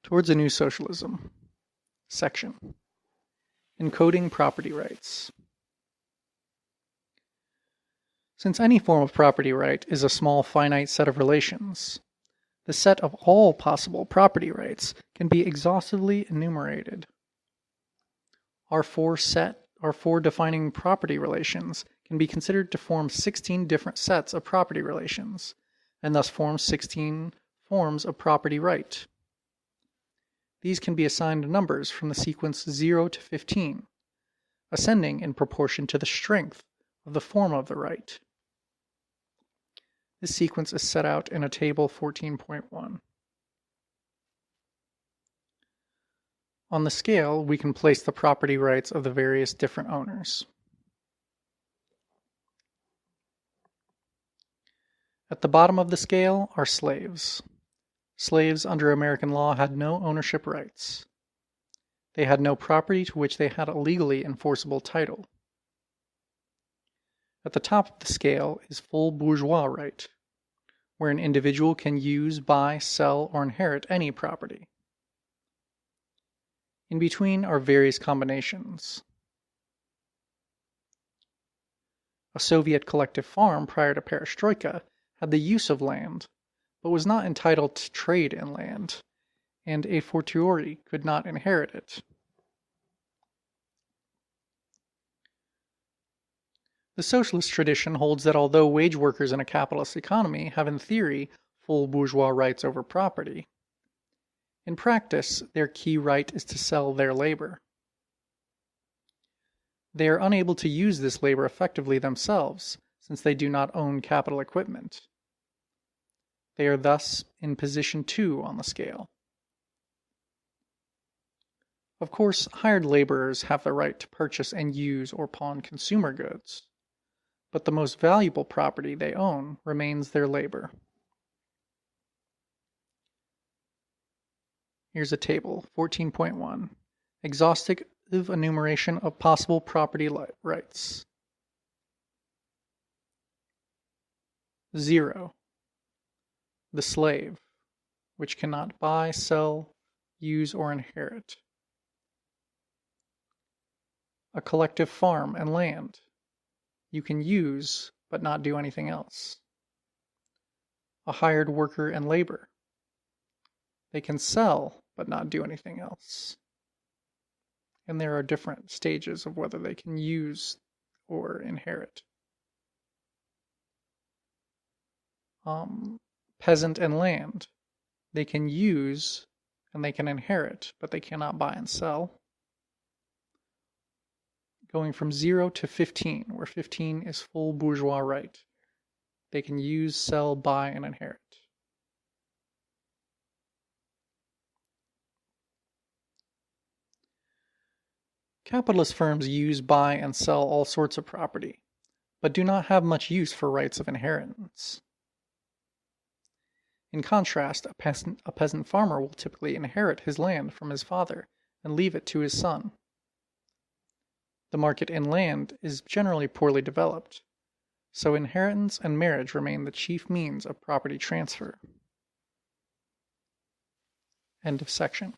Towards a New Socialism. Section. Encoding property rights. Since any form of property right is a small finite set of relations, the set of all possible property rights can be exhaustively enumerated. Our four defining property relations can be considered to form 16 different sets of property relations, and thus form 16 forms of property right. These can be assigned numbers from the sequence 0 to 15, ascending in proportion to the strength of the form of the right. This sequence is set out in a table 14.1. On the scale, we can place the property rights of the various different owners. At the bottom of the scale are slaves. Slaves under American law had no ownership rights. They had no property to which they had a legally enforceable title. At the top of the scale is full bourgeois right, where an individual can use, buy, sell, or inherit any property. In between are various combinations. A Soviet collective farm prior to perestroika had the use of land, but was not entitled to trade in land, and a fortiori could not inherit it. The socialist tradition holds that although wage workers in a capitalist economy have in theory full bourgeois rights over property, in practice their key right is to sell their labor. They are unable to use this labor effectively themselves, since they do not own capital equipment. They are thus in position 2 on the scale. Of course, hired laborers have the right to purchase and use or pawn consumer goods, but the most valuable property they own remains their labor. Here's a table, 14.1, exhaustive enumeration of possible property rights. 0. The slave, which cannot buy, sell, use, or inherit. A collective farm and land. You can use, but not do anything else. A hired worker and labor. They can sell, but not do anything else. And there are different stages of whether they can use or inherit. Peasant and land. They can use and they can inherit, but they cannot buy and sell. Going from 0 to 15, where 15 is full bourgeois right. They can use, sell, buy, and inherit. Capitalist firms use, buy, and sell all sorts of property, but do not have much use for rights of inheritance. In contrast, a peasant farmer will typically inherit his land from his father and leave it to his son. The market in land is generally poorly developed, so inheritance and marriage remain the chief means of property transfer. End of section.